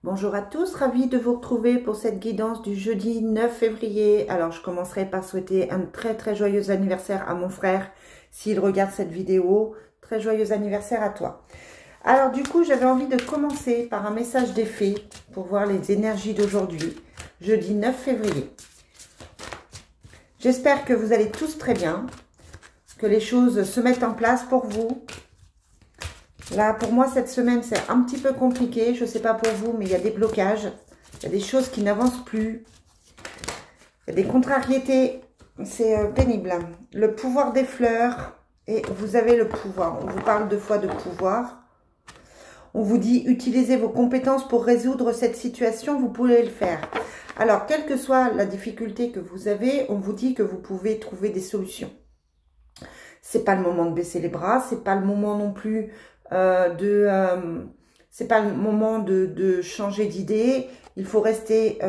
Bonjour à tous, ravie de vous retrouver pour cette guidance du jeudi 9 février. Alors, je commencerai par souhaiter un très joyeux anniversaire à mon frère, s'il regarde cette vidéo. Très joyeux anniversaire à toi. Alors, du coup, j'avais envie de commencer par un message des fées pour voir les énergies d'aujourd'hui, jeudi 9 février. J'espère que vous allez tous très bien, que les choses se mettent en place pour vous. Là, pour moi, cette semaine, c'est un petit peu compliqué. Je ne sais pas pour vous, mais il y a des blocages. Il y a des choses qui n'avancent plus. Il y a des contrariétés. C'est pénible. Le pouvoir des fleurs. Et vous avez le pouvoir. On vous parle deux fois de pouvoir. On vous dit, utilisez vos compétences pour résoudre cette situation. Vous pouvez le faire. Alors, quelle que soit la difficulté que vous avez, on vous dit que vous pouvez trouver des solutions. C'est pas le moment de baisser les bras. C'est pas le moment non plus... c'est pas le moment de changer d'idée. Il faut rester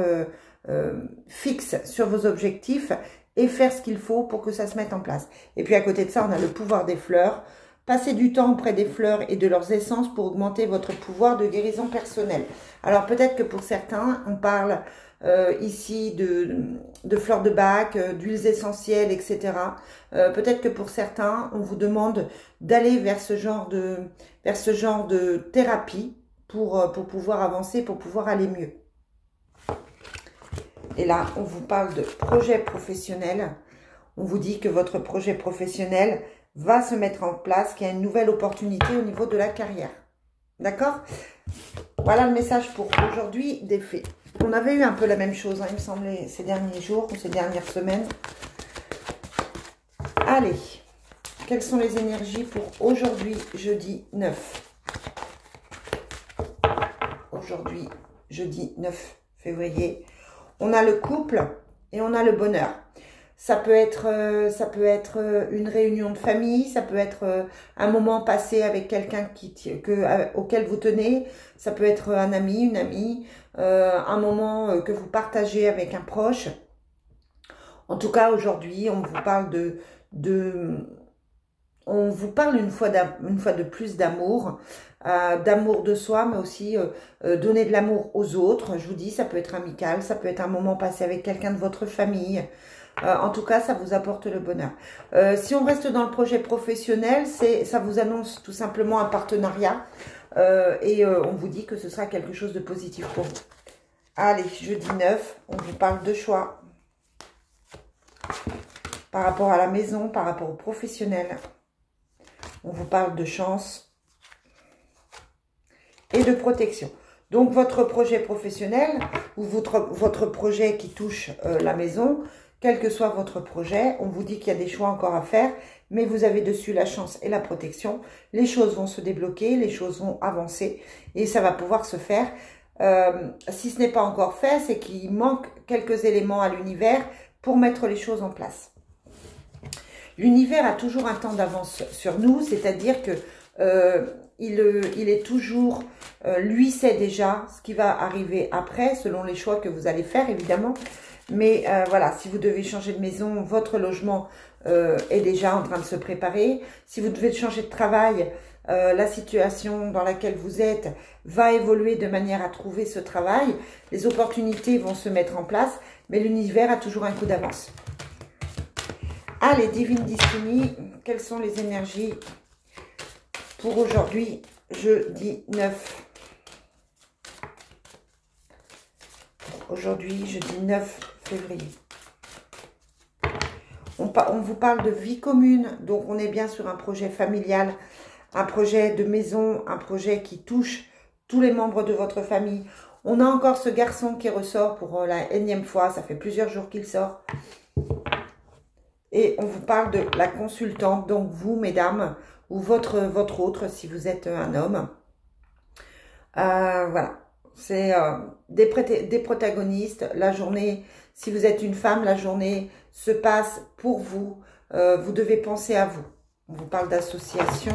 fixe sur vos objectifs et faire ce qu'il faut pour que ça se mette en place. Et puis à côté de ça, on a le pouvoir des fleurs. Passez du temps auprès des fleurs et de leurs essences pour augmenter votre pouvoir de guérison personnelle. Alors peut-être que pour certains, on parle ici de fleurs de bac, d'huiles essentielles, etc. Peut-être que pour certains, on vous demande d'aller vers ce genre de thérapie pour pouvoir avancer, pour pouvoir aller mieux. Et là, on vous parle de projet professionnel. On vous dit que votre projet professionnel va se mettre en place, qu'il y a une nouvelle opportunité au niveau de la carrière. D'accord? Voilà le message pour aujourd'hui des fées. On avait eu un peu la même chose, hein, il me semblait, ces derniers jours, ou ces dernières semaines. Allez, quelles sont les énergies pour aujourd'hui, jeudi 9? Aujourd'hui, jeudi 9 février. On a le couple et on a le bonheur. Ça peut être une réunion de famille, ça peut être un moment passé avec quelqu'un auquel vous tenez, ça peut être un ami, une amie, un moment que vous partagez avec un proche. En tout cas, aujourd'hui, on vous parle on vous parle une fois de plus d'amour, d'amour de soi, mais aussi donner de l'amour aux autres. Je vous dis, ça peut être amical, ça peut être un moment passé avec quelqu'un de votre famille. En tout cas, ça vous apporte le bonheur. Si on reste dans le projet professionnel, ça vous annonce tout simplement un partenariat et on vous dit que ce sera quelque chose de positif pour vous. Allez, jeudi 9, on vous parle de choix par rapport à la maison, par rapport au professionnel. On vous parle de chance et de protection. Donc, votre projet professionnel ou votre projet qui touche la maison, quel que soit votre projet, on vous dit qu'il y a des choix encore à faire, mais vous avez dessus la chance et la protection. Les choses vont se débloquer, les choses vont avancer et ça va pouvoir se faire. Si ce n'est pas encore fait, c'est qu'il manque quelques éléments à l'univers pour mettre les choses en place. L'univers a toujours un temps d'avance sur nous, c'est-à-dire que il est toujours, lui sait déjà ce qui va arriver après, selon les choix que vous allez faire, évidemment. Mais voilà, si vous devez changer de maison, votre logement est déjà en train de se préparer. Si vous devez changer de travail, la situation dans laquelle vous êtes va évoluer de manière à trouver ce travail. Les opportunités vont se mettre en place, mais l'univers a toujours un coup d'avance. Allez, Divine Destiny, quelles sont les énergies pour aujourd'hui, jeudi 9? Aujourd'hui, jeudi 9 février. On vous parle de vie commune, donc on est bien sur un projet familial, un projet de maison, un projet qui touche tous les membres de votre famille. On a encore ce garçon qui ressort pour la énième fois, ça fait plusieurs jours qu'il sort. Et on vous parle de la consultante, donc vous, mesdames, ou votre autre, si vous êtes un homme. Voilà, c'est des protagonistes. La journée, si vous êtes une femme, la journée se passe pour vous. Vous devez penser à vous. On vous parle d'association.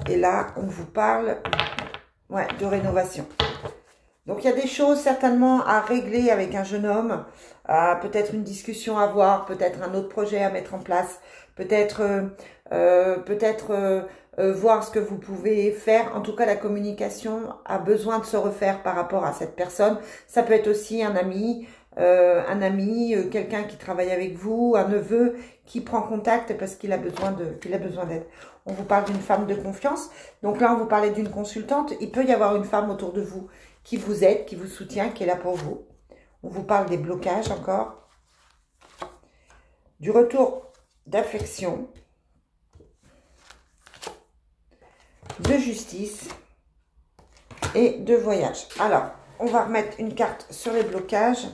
Et là, on vous parle de rénovation. Donc, il y a des choses certainement à régler avec un jeune homme, peut-être une discussion à avoir, peut-être un autre projet à mettre en place, peut-être voir ce que vous pouvez faire. En tout cas, la communication a besoin de se refaire par rapport à cette personne. Ça peut être aussi un ami, quelqu'un qui travaille avec vous, un neveu qui prend contact parce qu'il a besoin d'aide. On vous parle d'une femme de confiance. Donc là, on vous parlait d'une consultante. Il peut y avoir une femme autour de vous qui vous aide, qui vous soutient, qui est là pour vous. On vous parle des blocages encore. Du retour d'affection. De justice. Et de voyage. Alors, on va remettre une carte sur les blocages.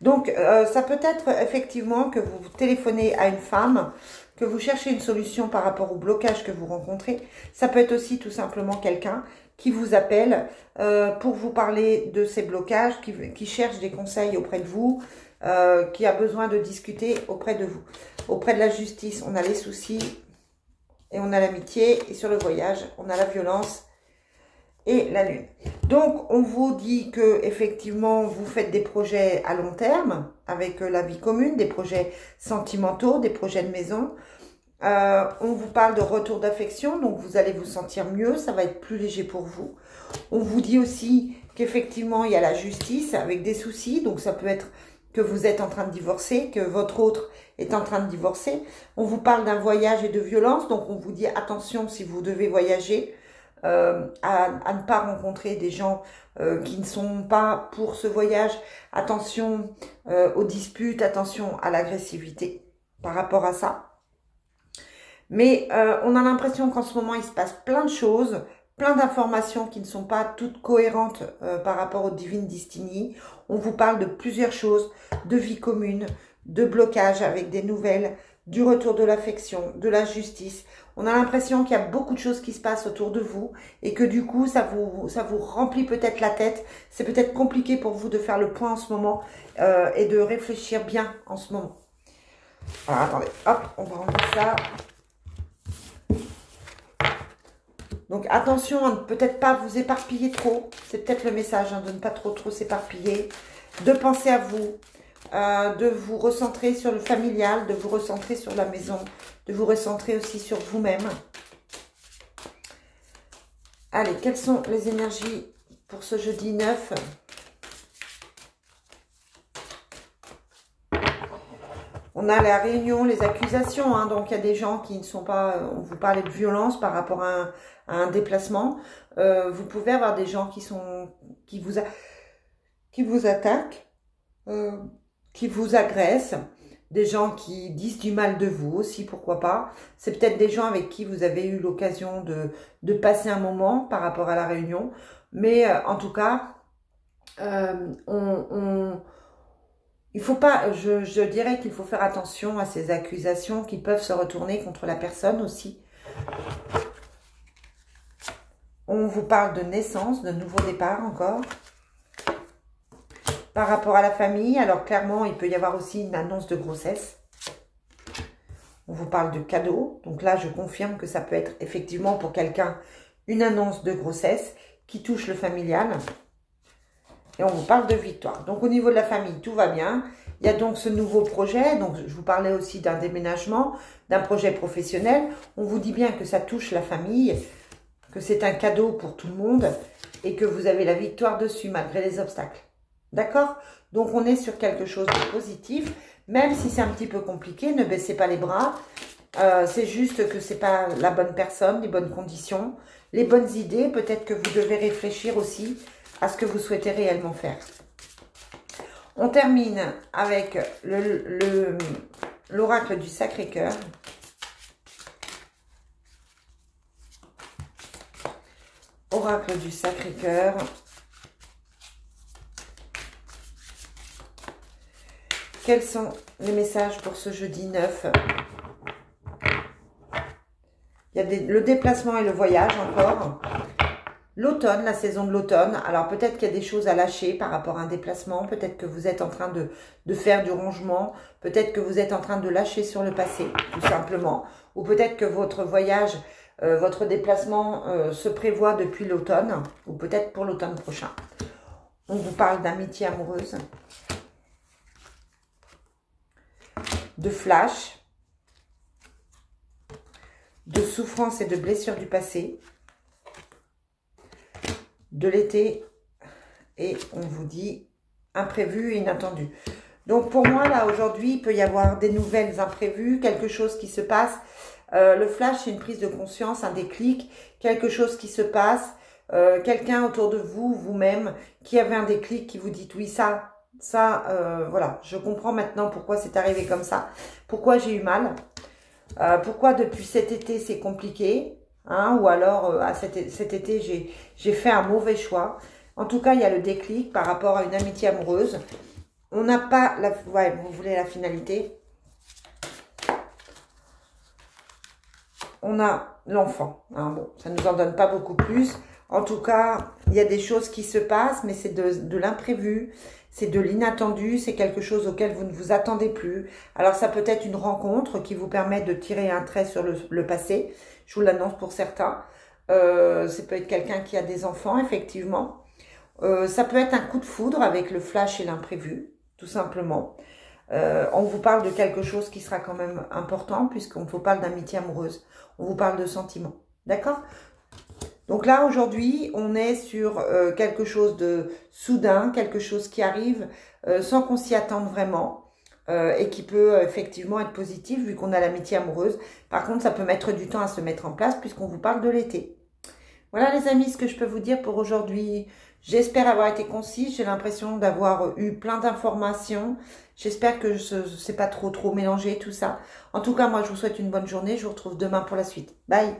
Donc, ça peut être effectivement que vous téléphonez à une femme, que vous cherchez une solution par rapport au blocage que vous rencontrez. Ça peut être aussi tout simplement quelqu'un qui vous appelle pour vous parler de ces blocages, qui cherche des conseils auprès de vous, qui a besoin de discuter auprès de vous. Auprès de la justice, on a les soucis et on a l'amitié. Et sur le voyage, on a la violence et la lune. Donc, on vous dit que effectivement, vous faites des projets à long terme avec la vie commune, des projets sentimentaux, des projets de maison. On vous parle de retour d'affection, donc vous allez vous sentir mieux, ça va être plus léger pour vous. On vous dit aussi qu'effectivement, il y a la justice avec des soucis, donc ça peut être que vous êtes en train de divorcer, que votre autre est en train de divorcer. On vous parle d'un voyage et de violence, donc on vous dit attention si vous devez voyager, à ne pas rencontrer des gens qui ne sont pas pour ce voyage. Attention aux disputes, attention à l'agressivité par rapport à ça. Mais on a l'impression qu'en ce moment, il se passe plein de choses, plein d'informations qui ne sont pas toutes cohérentes par rapport aux Divine Destiny. On vous parle de plusieurs choses, de vie commune, de blocage avec des nouvelles, du retour de l'affection, de la justice. On a l'impression qu'il y a beaucoup de choses qui se passent autour de vous et que du coup, ça vous remplit peut-être la tête. C'est peut-être compliqué pour vous de faire le point en ce moment et de réfléchir bien en ce moment. Alors, attendez, hop, on va enlever ça. Donc, attention à ne peut-être pas vous éparpiller trop. C'est peut-être le message, hein, de ne pas trop s'éparpiller. De penser à vous. De vous recentrer sur le familial, de vous recentrer sur la maison, de vous recentrer aussi sur vous-même. Allez, quelles sont les énergies pour ce jeudi 9 ? On a la réunion, les accusations, hein, donc il y a des gens qui ne sont pas... On vous parlait de violence par rapport à un déplacement. Vous pouvez avoir des gens qui vous attaquent, qui vous agressent, des gens qui disent du mal de vous aussi, pourquoi pas. C'est peut-être des gens avec qui vous avez eu l'occasion de passer un moment par rapport à la réunion. Mais en tout cas, il faut pas, je dirais qu'il faut faire attention à ces accusations qui peuvent se retourner contre la personne aussi. On vous parle de naissance, de nouveau départ encore. Par rapport à la famille, alors clairement, il peut y avoir aussi une annonce de grossesse. On vous parle de cadeaux. Donc là, je confirme que ça peut être effectivement pour quelqu'un une annonce de grossesse qui touche le familial. Et on vous parle de victoire. Donc au niveau de la famille, tout va bien. Il y a donc ce nouveau projet. Donc je vous parlais aussi d'un déménagement, d'un projet professionnel. On vous dit bien que ça touche la famille, que c'est un cadeau pour tout le monde et que vous avez la victoire dessus malgré les obstacles. D'accord? Donc, on est sur quelque chose de positif. Même si c'est un petit peu compliqué, ne baissez pas les bras. C'est juste que ce n'est pas la bonne personne, les bonnes conditions, les bonnes idées. Peut-être que vous devez réfléchir aussi à ce que vous souhaitez réellement faire. On termine avec l'oracle du Sacré-Cœur. Oracle du Sacré-Cœur. Quels sont les messages pour ce jeudi 9? Il y a le déplacement et le voyage encore. L'automne, la saison de l'automne. Alors peut-être qu'il y a des choses à lâcher par rapport à un déplacement. Peut-être que vous êtes en train de faire du rangement. Peut-être que vous êtes en train de lâcher sur le passé, tout simplement. Ou peut-être que votre voyage Votre déplacement se prévoit depuis l'automne, ou peut-être pour l'automne prochain. On vous parle d'amitié amoureuse, de flash, de souffrance et de blessures du passé, de l'été, et on vous dit imprévu et inattendu. Donc pour moi, là, aujourd'hui, il peut y avoir des nouvelles imprévues, quelque chose qui se passe. Le flash, c'est une prise de conscience, un déclic, quelque chose qui se passe, quelqu'un autour de vous, vous-même, qui avait un déclic, qui vous dit oui, voilà, je comprends maintenant pourquoi c'est arrivé comme ça, pourquoi j'ai eu mal, pourquoi depuis cet été c'est compliqué, hein, ou alors cet été j'ai fait un mauvais choix. En tout cas, il y a le déclic par rapport à une amitié amoureuse. On n'a pas la... Ouais, vous voulez la finalité. On a l'enfant. Hein, bon, ça ne nous en donne pas beaucoup plus. En tout cas, il y a des choses qui se passent, mais c'est de l'imprévu, c'est de l'inattendu, c'est quelque chose auquel vous ne vous attendez plus. Alors, ça peut être une rencontre qui vous permet de tirer un trait sur le passé. Je vous l'annonce pour certains. Ça peut être quelqu'un qui a des enfants, effectivement. Ça peut être un coup de foudre avec le flash et l'imprévu, tout simplement. On vous parle de quelque chose qui sera quand même important, puisqu'on vous parle d'amitié amoureuse. On vous parle de sentiments. D'accord ? Donc là, aujourd'hui, on est sur quelque chose de soudain, quelque chose qui arrive sans qu'on s'y attende vraiment et qui peut effectivement être positif vu qu'on a l'amitié amoureuse. Par contre, ça peut mettre du temps à se mettre en place puisqu'on vous parle de l'été. Voilà les amis, ce que je peux vous dire pour aujourd'hui. J'espère avoir été concise. J'ai l'impression d'avoir eu plein d'informations. J'espère que c'est pas trop mélangé tout ça. En tout cas, moi, je vous souhaite une bonne journée. Je vous retrouve demain pour la suite. Bye!